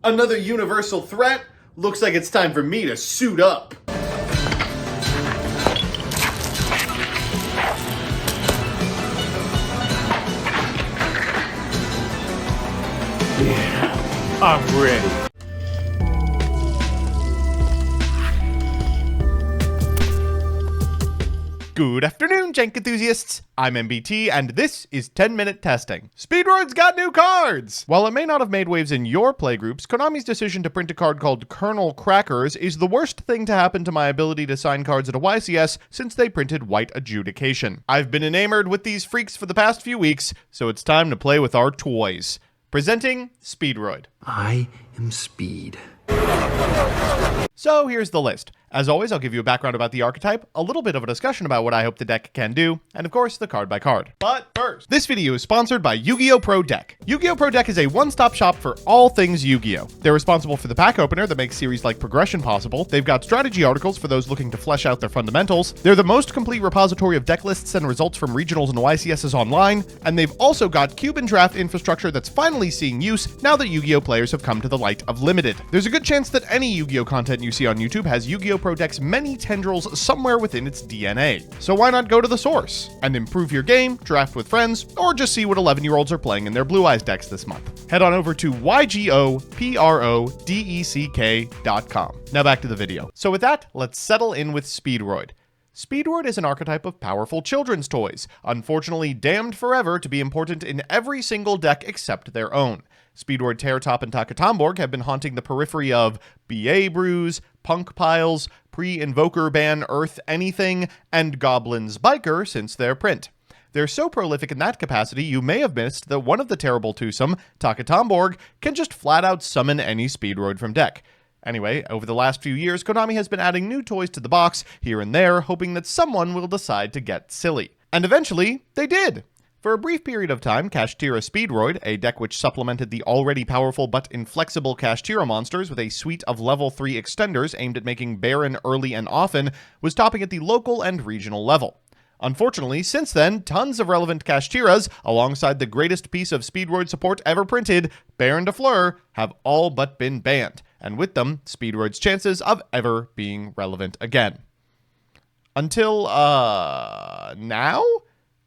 Another universal threat? Looks like it's time for me to suit up. Yeah, I'm ready. Good afternoon, jank enthusiasts. I'm MBT, and this is 10-Minute Testing. Speedroid's got new cards! While it may not have made waves in your playgroups, Konami's decision to print a card called Kernel Crackers is the worst thing to happen to my ability to sign cards at a YCS since they printed White Adjudication. I've been enamored with these freaks for the past few weeks, so it's time to play with our toys. Presenting Speedroid. I am Speed. So here's the list. As always, I'll give you a background about the archetype, a little bit of a discussion about what I hope the deck can do, and of course, the card by card. But first, this video is sponsored by Yu-Gi-Oh! Pro Deck. Yu-Gi-Oh! Pro Deck is a one-stop shop for all things Yu-Gi-Oh! They're responsible for the pack opener that makes series like Progression possible. They've got strategy articles for those looking to flesh out their fundamentals. They're the most complete repository of deck lists and results from regionals and YCSs online. And they've also got cube and draft infrastructure that's finally seeing use now that Yu-Gi-Oh! Players have come to the light of Limited. There's a good chance that any Yu-Gi-Oh! Content you see on YouTube has Yu-Gi-Oh! Pro Deck's many tendrils somewhere within its DNA. So why not go to the source and improve your game, draft with friends, or just see what 11-year-olds are playing in their Blue Eyes decks this month? Head on over to YGOPRODECK.com. Now back to the video. So with that, let's settle in with Speedroid. Speedroid is an archetype of powerful children's toys, unfortunately damned forever to be important in every single deck except their own. Speedroid Terratop and Takatomborg have been haunting the periphery of BA Brews, Punk Piles, Pre-Invoker Ban Earth Anything, and Goblins Biker since their print. They're so prolific in that capacity, you may have missed that one of the terrible twosome, Takatomborg, can just flat out summon any Speedroid from deck. Anyway, over the last few years, Konami has been adding new toys to the box, here and there, hoping that someone will decide to get silly. And eventually, they did! For a brief period of time, Kashtira Speedroid, a deck which supplemented the already powerful but inflexible Kashtira monsters with a suite of level 3 extenders aimed at making Baron early and often, was topping at the local and regional level. Unfortunately, since then, tons of relevant Kashtiras, alongside the greatest piece of Speedroid support ever printed, Baron de Fleur, have all but been banned, and with them, Speedroid's chances of ever being relevant again. Until, now?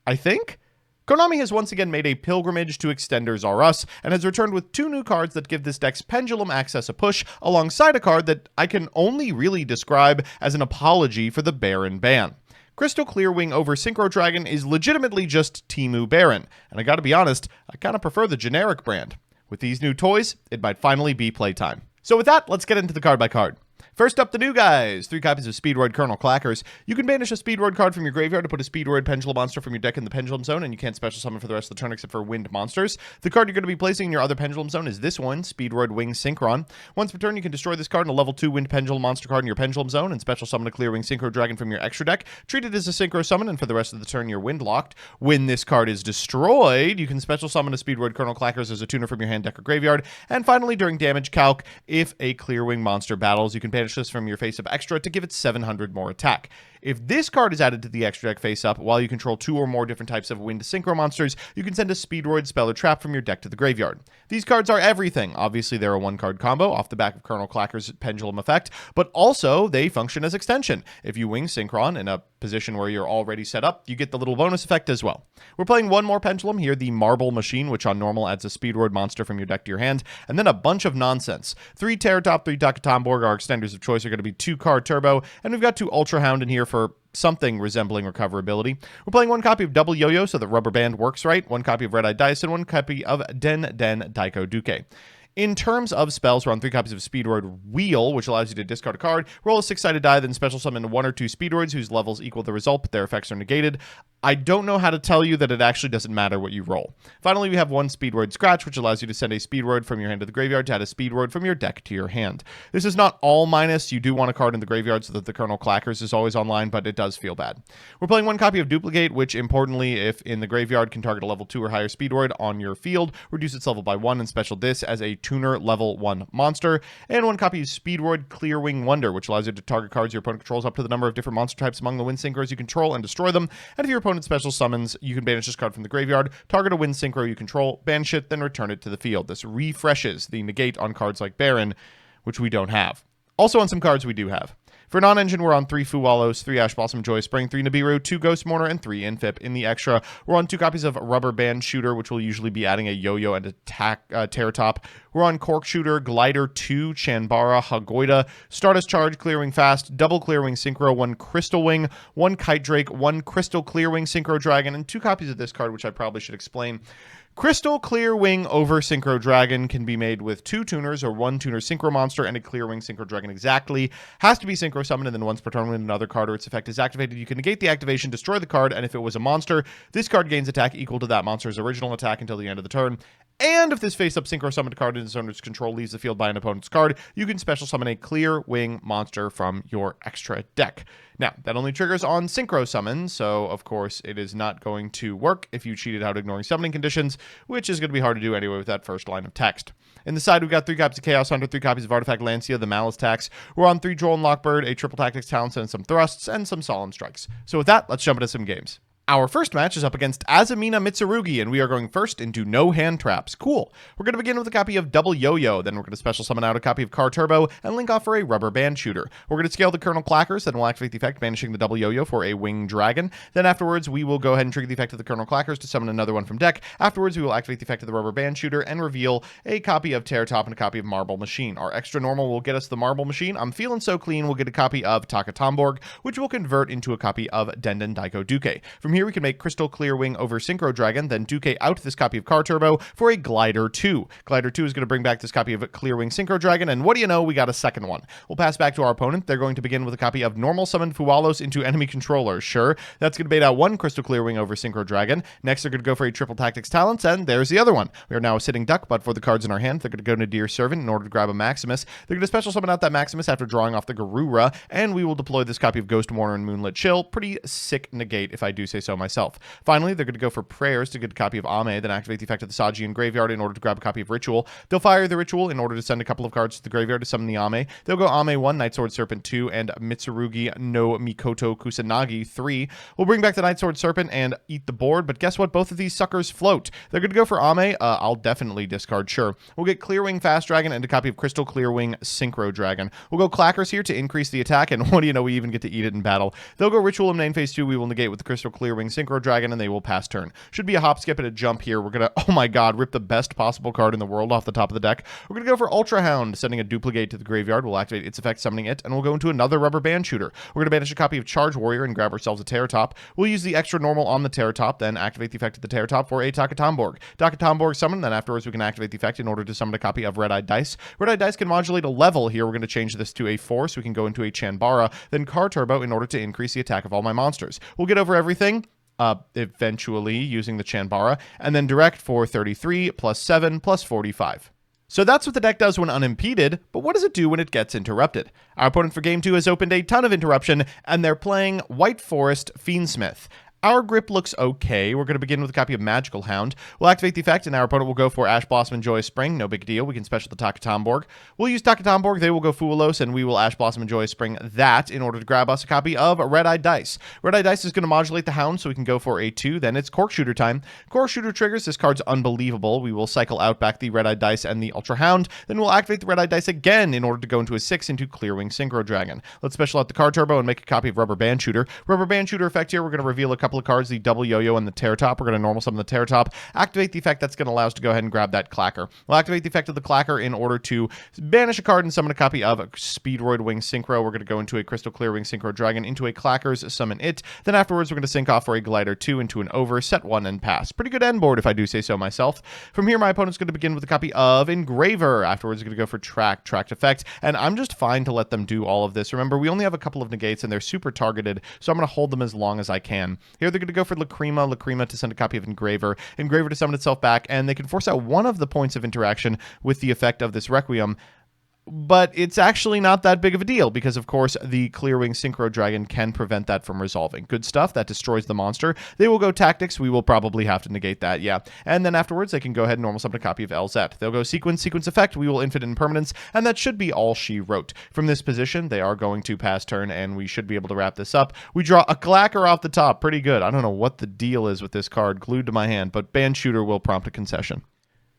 I think? Konami has once again made a pilgrimage to Extenders R Us, and has returned with two new cards that give this deck's Pendulum Access a push, alongside a card that I can only really describe as an apology for the Baron ban. Crystal Clearwing over Synchro Dragon is legitimately just Temu Baron, and I gotta be honest, I kinda prefer the generic brand. With these new toys, it might finally be playtime. So with that, let's get into the card by card. First up, the new guys. 3 copies of Speedroid Kernel Clackers. You can banish a Speedroid card from your graveyard to put a Speedroid Pendulum monster from your deck in the Pendulum Zone, and you can't special summon for the rest of the turn except for Wind monsters. The card you're going to be placing in your other Pendulum Zone is this one, Speedroid Wing Synchron. Once per turn, you can destroy this card and a level 2 Wind Pendulum monster card in your Pendulum Zone, and special summon a Clearwing Synchro Dragon from your extra deck. Treat it as a Synchro summon, and for the rest of the turn, you're Wind locked. When this card is destroyed, you can special summon a Speedroid Kernel Clackers as a tuner from your hand, deck, or graveyard. And finally, during damage calc, if a Clearwing monster battles, you can banish this from your face up extra to give it 700 more attack. If this card is added to the extra deck face up while you control 2 or more different types of Wind Synchro monsters, you can send a Speedroid spell or trap from your deck to the graveyard. These cards are everything. Obviously, they're a 1-card combo off the back of Kernel Clacker's Pendulum effect, but also they function as extension. If you Wing Synchron in a position where you're already set up, you get the little bonus effect as well. We're playing one more Pendulum here, the Marble Machine, which on normal adds a Speedroid monster from your deck to your hand, and then a bunch of nonsense. 3 Terratop, 3 Takatomborg, our extenders of choice are going to be 2-card turbo, and we've got 2 Ultra Hound in here for something resembling recoverability. We're playing 1 copy of Double Yo-Yo so the rubber band works right, 1 copy of Red-Eyed Dice, and 1 copy of Den Daiko Duke. In terms of spells, we're on 3 copies of Speedroid Wheel, which allows you to discard a card, roll a 6-sided die, then special summon 1 or 2 Speedroids whose levels equal the result, but their effects are negated. I don't know how to tell you that it actually doesn't matter what you roll. Finally, we have 1 Speedroid Scratch, which allows you to send a Speedroid from your hand to the graveyard to add a Speedroid from your deck to your hand. This is not all minus. You do want a card in the graveyard so that the Kernel Clackers is always online, but it does feel bad. We're playing 1 copy of Duplicate, which importantly, if in the graveyard, can target a level 2 or higher Speedroid on your field, reduce its level by 1, and special this as a tuner level 1 monster, and 1 copy of Speedroid Clearwing Wonder, which allows you to target cards your opponent controls up to the number of different monster types among the wind synchros you control and destroy them. And if your opponent special summons, you can banish this card from the graveyard, target a wind synchro you control, banish it, then return it to the field. This refreshes the negate on cards like Baron, which we don't have. Also on some cards we do have. For non-engine, we're on 3 Fuwalos, 3 Ash Blossom Joy Spring, 3 Nibiru, 2 Ghost Mourner, and 3 Infip. In the extra, we're on 2 copies of Rubber Band Shooter, which will usually be adding a Yo-Yo and a Terror Top. We're on Cork Shooter, Glider 2, Chanbara, Hagoida, Stardust Charge, Clearwing Fast, Double Clearwing Synchro, 1 Crystal Wing, 1 Kite Drake, 1 Crystal Clearwing Synchro Dragon, and 2 copies of this card, which I probably should explain. Crystal Clearwing over Synchro Dragon can be made with 2 tuners or 1 tuner Synchro Monster and a Clearwing Synchro Dragon exactly. Has to be Synchro Summoned, and then once per turn when another card or its effect is activated, you can negate the activation, destroy the card, and if it was a monster, this card gains attack equal to that monster's original attack until the end of the turn. And if this face-up Synchro Summoned card in its owner's control leaves the field by an opponent's card, you can special summon a Clearwing monster from your extra deck. Now, that only triggers on Synchro Summon, so of course it is not going to work if you cheated out ignoring summoning conditions, which is going to be hard to do anyway with that first line of text. In the side, we've got 3 copies of Chaos Hunter, 3 copies of Artifact Lancia, the Malice Tax. We're on 3 Droll and Lockbird, a Triple Tactics Talents, and some Thrusts, and some Solemn Strikes. So with that, let's jump into some games. Our first match is up against Azumina Mitsurugi, and we are going first into No Hand Traps. Cool. We're going to begin with a copy of Double Yo-Yo, then we're going to special summon out a copy of Car Turbo, and link off for a Rubber Band Shooter. We're going to scale the Colonel Clackers, then we'll activate the effect, banishing the Double Yo-Yo for a Winged Dragon. Then afterwards, we will go ahead and trigger the effect of the Colonel Clackers to summon another one from deck. Afterwards, we will activate the effect of the Rubber Band Shooter and reveal a copy of Terror Top and a copy of Marble Machine. Our extra normal will get us the Marble Machine. I'm feeling so clean, we'll get a copy of Taka Tomborg, which will convert into a copy of Denden Daiko Duke. From here, we can make Crystal Clearwing over Synchro Dragon, then Duke out this copy of Car Turbo for a Glider 2. Glider 2 is going to bring back this copy of Clearwing Synchro Dragon, and what do you know, we got a second one. We'll pass back to our opponent. They're going to begin with a copy of Normal Summoned Fuwalos into enemy controllers. Sure, that's going to bait out 1 Crystal Clearwing over Synchro Dragon. Next, they're going to go for a Triple Tactics Talents, and there's the other one. We are now a sitting duck, but for the cards in our hand, they're going to go to Dear Servant in order to grab a Maximus. They're going to special summon out that Maximus after drawing off the Garura, and we will deploy this copy of Ghost Mourner and Moonlit Chill. Pretty sick negate, if I do say so myself. Finally, they're going to go for Prayers to get a copy of Ame, then activate the effect of the Sajian Graveyard in order to grab a copy of Ritual. They'll fire the Ritual in order to send a couple of cards to the graveyard to summon the Ame. They'll go Ame 1, Night Sword Serpent 2, and Mitsurugi no Mikoto Kusanagi 3. We'll bring back the Night Sword Serpent and eat the board, but guess what? Both of these suckers float. They're going to go for Ame. I'll definitely discard, sure. We'll get Clearwing Fast Dragon and a copy of Crystal Clearwing Synchro Dragon. We'll go Clackers here to increase the attack, and what do you know, we even get to eat it in battle. They'll go Ritual in main phase 2. We will negate with the Crystal Clearwing Synchro Dragon, and they will pass turn. Should be a hop, skip, and a jump here. We're going to, oh my god, rip the best possible card in the world off the top of the deck. We're going to go for Ultra Hound, sending a duplicate to the graveyard. We'll activate its effect, summoning it, and we'll go into another Rubber Band Shooter. We're going to banish a copy of Charge Warrior and grab ourselves a Terror Top. We'll use the extra normal on the Terror Top, then activate the effect of the Terror Top for a Taka Tomborg. Taka Tomborg summon, then afterwards we can activate the effect in order to summon a copy of Red-Eyed Dice. Red-Eyed Dice can modulate a level here. We're going to change this to a 4, so we can go into a Chanbara, then Car Turbo in order to increase the attack of all my monsters. We'll get over everything. Eventually using the Chanbara, and then direct for 33 plus 7 plus 45. So that's what the deck does when unimpeded, but what does it do when it gets interrupted? Our opponent for game 2 has opened a ton of interruption, and they're playing White Forest Fiendsmith. Our grip looks okay. We're going to begin with a copy of Magical Hound. We'll activate the effect, and our opponent will go for Ash Blossom and Joyous Spring. No big deal. We can special the Taka Tomborg. We'll use Taka Tomborg. They will go Fuwalos, and we will Ash Blossom and Joyous Spring that in order to grab us a copy of Red-Eyed Dice. Red-Eyed Dice is going to modulate the Hound, so we can go for a 2. Then it's Cork Shooter time. Cork Shooter triggers. This card's unbelievable. We will cycle out back the Red-Eyed Dice and the Ultra Hound. Then we'll activate the Red-Eyed Dice again in order to go into a 6 into Clearwing Synchro Dragon. Let's special out the Car Turbo and make a copy of Rubber Band Shooter. Rubber Band Shooter effect here. We're going to reveal a couple of cards, the Double Yo-Yo and the Terror Top. We're going to normal summon the Terror Top, activate the effect that's going to allow us to go ahead and grab that Clacker. We'll activate the effect of the Clacker in order to banish a card and summon a copy of Speedroid Wing Synchro. We're going to go into a Crystal Clearwing Synchro Dragon, into a Clackers, summon it. Then afterwards, we're going to sync off for a Glider 2 into an Over, set 1, and pass. Pretty good end board, if I do say so myself. From here, my opponent's going to begin with a copy of Engraver. Afterwards, we're going to go for Tracked effect, and I'm just fine to let them do all of this. Remember, we only have a couple of negates, and they're super targeted, so I'm going to hold them as long as I can. Here, they're going to go for Lacrima to send a copy of Engraver to summon itself back, and they can force out one of the points of interaction with the effect of this Requiem. but it's actually not that big of a deal because, of course, the Clearwing Synchro Dragon can prevent that from resolving. Good stuff. That destroys the monster. They will go Tactics. We will probably have to negate that, yeah. And then afterwards, they can go ahead and normal summon a copy of LZ. They'll go Sequence Effect. We will Infinite Impermanence, and that should be all she wrote. From this position, they are going to pass turn, and we should be able to wrap this up. We draw a Clacker off the top. Pretty good. I don't know what the deal is with this card glued to my hand, but Band Shooter will prompt a concession.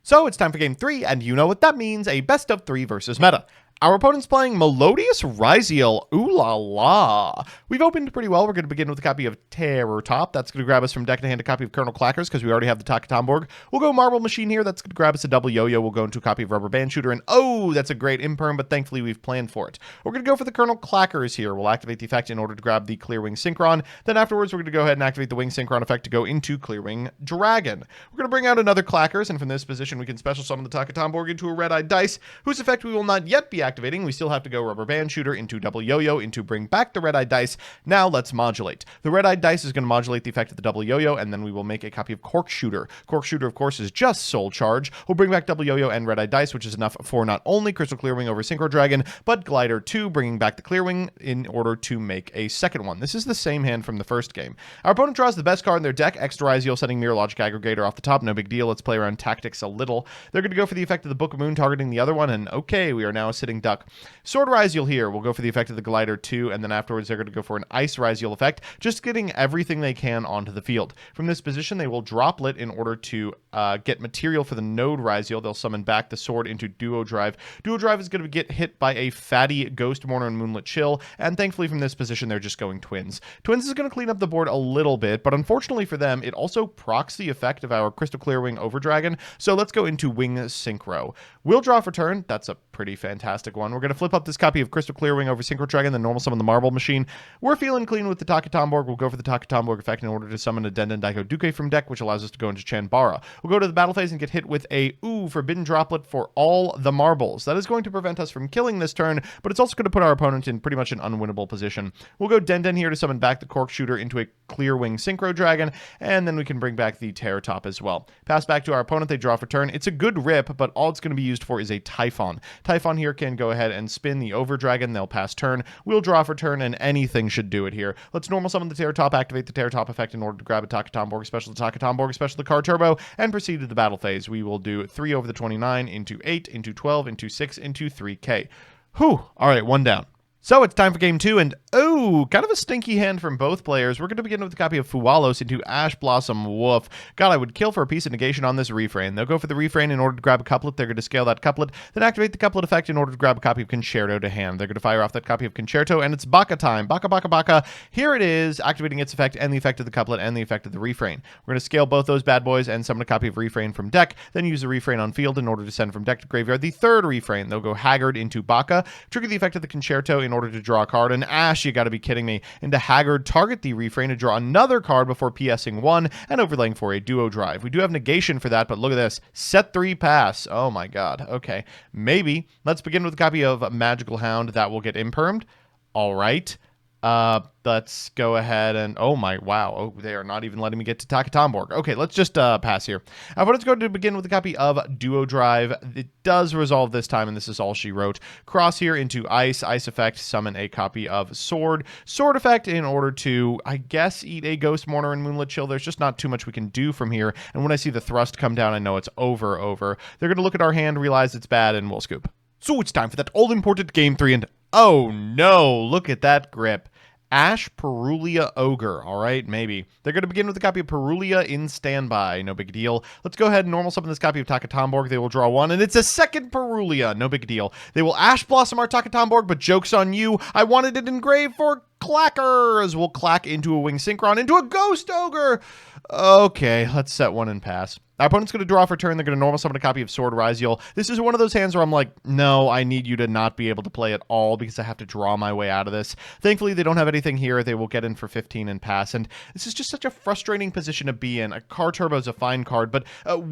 So it's time for game 3, and you know what that means, a best of 3 versus meta. Our opponent's playing Melodious Ryziel. Ooh la la. We've opened pretty well. We're going to begin with a copy of Terror Top. That's going to grab us from deck to hand a copy of Colonel Clackers because we already have the Takatomborg. We'll go Marble Machine here. That's going to grab us a double Yo-Yo. We'll go into a copy of Rubber Band Shooter. And oh, that's a great Imperm, but thankfully we've planned for it. We're going to go for the Colonel Clackers here. We'll activate the effect in order to grab the Clearwing Synchron. Then afterwards, we're going to go ahead and activate the Wing Synchron effect to go into Clearwing Dragon. We're going to bring out another Clackers, and from this position, we can special summon the Takatomborg into a Red-Eyed Dice, whose effect we will not yet be activating. We still have to go Rubber Band Shooter into double Yo-Yo into bring back the Red-Eyed Dice. Now let's modulate. The Red-Eyed Dice is going to modulate the effect of the double Yo-Yo, and then we will make a copy of Cork Shooter. Cork Shooter, of course, is just Soul Charge. We'll bring back double Yo-Yo and Red-Eyed Dice, which is enough for not only Crystal Clearwing over Synchro Dragon, but Glider 2, bringing back the Clearwing in order to make a second one. This is the same hand from the first game. Our opponent draws the best card in their deck, Extra Ryziel, setting Mirror Logic Aggregator off the top. No big deal. Let's play around Tactics a little. They're going to go for the effect of the Book of Moon, targeting the other one, and okay, we are now a sitting duck. Sword Ryziel here. We'll go for the effect of the Glider 2, and then afterwards they're going to go for an Ice Ryziel effect, just getting everything they can onto the field. From this position, they will Droplet in order to get material for the Node Ryziel. They'll summon back the sword into Duo Drive. Duo Drive is going to get hit by a fatty Ghost Mourner and Moonlit Chill, and thankfully from this position, they're just going Twins. Twins is going to clean up the board a little bit, but unfortunately for them, it also procs the effect of our Crystal Clearwing over Dragon, so let's go into Wing Synchro. We'll draw for turn. That's a pretty fantastic one. We're going to flip up this copy of Crystal Clearwing over Synchro Dragon, then normal summon the Marble Machine. We're feeling clean with the Takatomborg. We'll go for the Takatomborg effect in order to summon a Denden Daiko Duke from deck, which allows us to go into Chanbara. We'll go to the battle phase and get hit with a Forbidden Droplet for all the marbles. That is going to prevent us from killing this turn, but it's also going to put our opponent in pretty much an unwinnable position. We'll go Denden here to summon back the Cork Shooter into a Clearwing Synchro Dragon, and then we can bring back the Terror Top as well. Pass back to our opponent. They draw for turn. It's a good rip, but all it's going to be used for is a Typhon. Typhon here can go ahead and spin the Over Dragon. They'll pass turn. We'll draw for turn, and anything should do it here. Let's normal summon the Terror Top, activate the Terror Top effect in order to grab a Takatomborg, special the Takatomborg, special the card Turbo, and proceed to the battle phase. We will do 3 over the 29 into 8 into 12 into 6 into 3K. Whew. All right, one down. So it's time for game 2, and oh, kind of a stinky hand from both players. We're going to begin with a copy of Fualos into Ash Blossom. Woof. God, I would kill for a piece of negation on this refrain. They'll go for the refrain in order to grab a couplet. They're going to scale that couplet, then activate the couplet effect in order to grab a copy of Concerto to hand. They're going to fire off that copy of Concerto, and it's Baka time. Baka, baka, baka. Here it is, activating its effect and the effect of the couplet and the effect of the refrain. We're going to scale both those bad boys and summon a copy of refrain from deck, then use the refrain on field in order to send from deck to graveyard the third refrain. They'll go Haggard into Baka, trigger the effect of the Concerto in order to draw a card. And Ash, you gotta be kidding me. Into Haggard, target the refrain to draw another card before PSing 1 and overlaying for a Duo Drive. We do have negation for that, but look at this. Set 3 pass. Oh my god. Okay. Maybe. Let's begin with a copy of Magical Hound that will get impermed. Alright. Let's go ahead and, oh my, wow. Oh, they are not even letting me get to Takatomborg. Okay, let's just pass here. Our opponent's going to begin with a copy of Duo Drive. It does resolve this time, and this is all she wrote. Cross here into Ice. Ice effect, summon a copy of Sword. Sword effect in order to, I guess, eat a Ghost Mourner and Moonlit Chill. There's just not too much we can do from here, and when I see the thrust come down, I know it's over. They're going to look at our hand, realize it's bad, and we'll scoop. So it's time for that all-important Game 3, and oh no, look at that grip. Ash Perulia Ogre. All right, maybe. They're going to begin with a copy of Perulia in standby. No big deal. Let's go ahead and normal summon this copy of Takatomborg. They will draw 1, and it's a second Perulia. No big deal. They will Ash Blossom our Takatomborg, but joke's on you. I wanted it engraved for Clackers. We'll clack into a Wing Synchron, into a Ghost Ogre. Okay, let's set 1 and pass. Our opponent's going to draw for turn. They're going to normal summon a copy of Sword Ryziel. This is one of those hands where I'm like, no, I need you to not be able to play at all because I have to draw my way out of this. Thankfully, they don't have anything here. They will get in for 15 and pass. And this is just such a frustrating position to be in. A Card Turbo is a fine card, but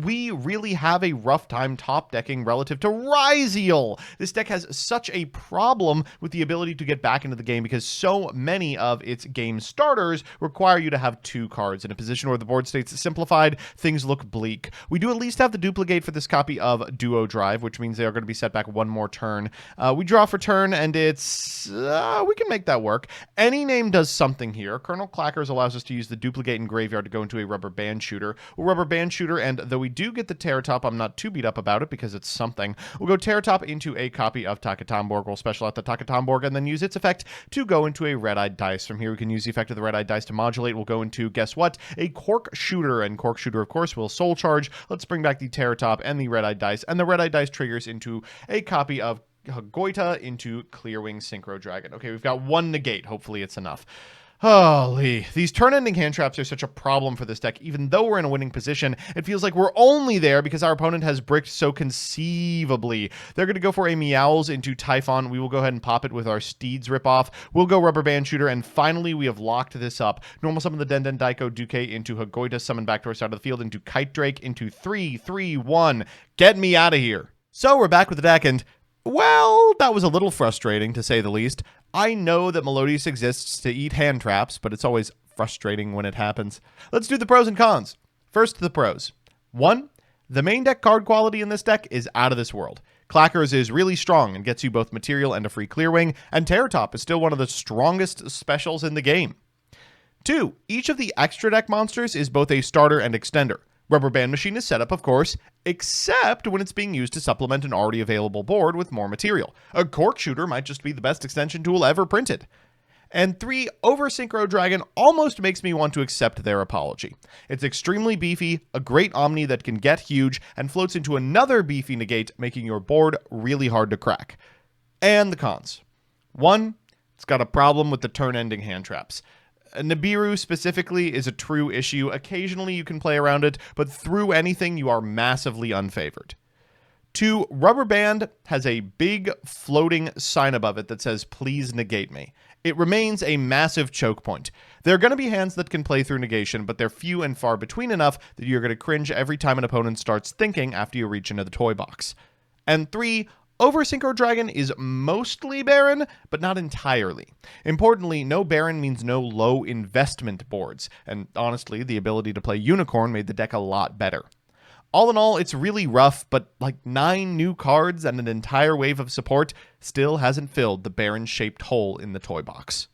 we really have a rough time top decking relative to Ryziel. This deck has such a problem with the ability to get back into the game because so many of its game starters require you to have 2 cards. In a position where the board states simplified, things look bleak. weak. We do at least have the duplicate for this copy of Duo Drive, which means they are going to be set back one more turn. We draw for turn, and it's... we can make that work. Any name does something here. Colonel Clackers allows us to use the duplicate in Graveyard to go into a Rubber Band Shooter. We'll Rubber Band Shooter, and though we do get the Terratop, I'm not too beat up about it because it's something. We'll go Terratop into a copy of Takatomborg. We'll special out the Takatomborg and then use its effect to go into a Red-Eyed Dice. From here, we can use the effect of the Red-Eyed Dice to modulate. We'll go into, guess what? A Cork Shooter, and Cork Shooter, of course, will Soul Charge. Let's bring back the Terratop and the Red-Eyed Dice, and the Red-Eyed Dice triggers into a copy of Goita into Clearwing Synchro Dragon. Okay, we've got one negate. Hopefully it's enough. Holy, these turn-ending hand traps are such a problem for this deck. Even though we're in a winning position, it feels like we're only there because our opponent has bricked so conceivably. They're going to go for a Meowls into Typhon. We will go ahead and pop it with our Steeds ripoff. We'll go Rubber Band Shooter, and finally we have locked this up. Normal summon the Den Daiko Duke into Hagoita, summon back to our side of the field into Kite Drake into 3/3/1. Get me out of here. So we're back with the deck, and well, that was a little frustrating, to say the least. I know that Melodious exists to eat hand traps, but it's always frustrating when it happens. Let's do the pros and cons. First, the pros. 1. The main deck card quality in this deck is out of this world. Clackers is really strong and gets you both material and a free Clearwing, and Terratop is still one of the strongest specials in the game. 2. Each of the extra deck monsters is both a starter and extender. Rubber Band Machine is set up, of course, except when it's being used to supplement an already available board with more material. A Cork Shooter might just be the best extension tool ever printed. And 3, Over Synchro Dragon almost makes me want to accept their apology. It's extremely beefy, a great Omni that can get huge, and floats into another beefy negate, making your board really hard to crack. And the cons. 1, it's got a problem with the turn-ending hand traps. Nibiru specifically is a true issue. Occasionally you can play around it, but through anything you are massively unfavored. 2, Rubber Band has a big floating sign above it that says, "Please negate me." It remains a massive choke point. There are going to be hands that can play through negation, but they're few and far between enough that you're going to cringe every time an opponent starts thinking after you reach into the toy box. And 3, Over Synchro Dragon is mostly Baron, but not entirely. Importantly, no Baron means no low investment boards, and honestly, the ability to play Unicorn made the deck a lot better. All in all, it's really rough, but like 9 new cards and an entire wave of support still hasn't filled the Baron-shaped hole in the toy box.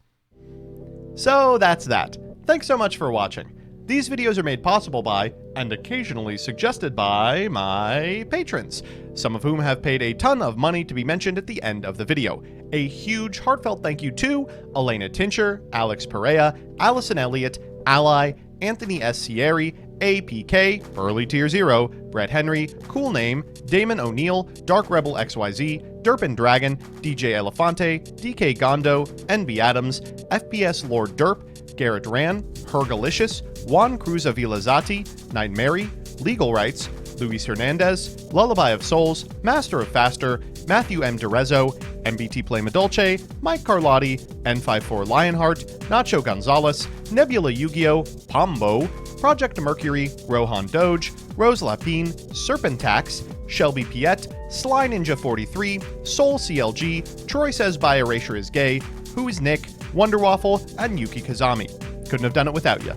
So that's that. Thanks so much for watching. These videos are made possible by, and occasionally suggested by, my patrons, some of whom have paid a ton of money to be mentioned at the end of the video. A huge heartfelt thank you to Elena Tincher, Alex Perea, Allison Elliott, Ally, Anthony S. Sierri, APK, Early Tier 0, Brett Henry, Cool Name, Damon O'Neill, Dark Rebel XYZ, Derpin Dragon, DJ Elefante, DK Gondo, NB Adams, FPS Lord Derp, Garrett Ran, Hergalicious, Juan Cruz Avilazati, Nine Mary, Legal Rights, Luis Hernandez, Lullaby of Souls, Master of Faster, Matthew M. Derezzo, MBT Play Madolce, Mike Carlotti, N54 Lionheart, Nacho Gonzalez, Nebula Yu-Gi-Oh!, Pombo, Project Mercury, Rohan Doge, Rose Lapine, Serpentax, Shelby Piet, Sly Ninja 43, Soul CLG, Troy Says By Erasure Is Gay, Who Is Nick, Wonder Waffle, and Yuki Kazami. Couldn't have done it without you.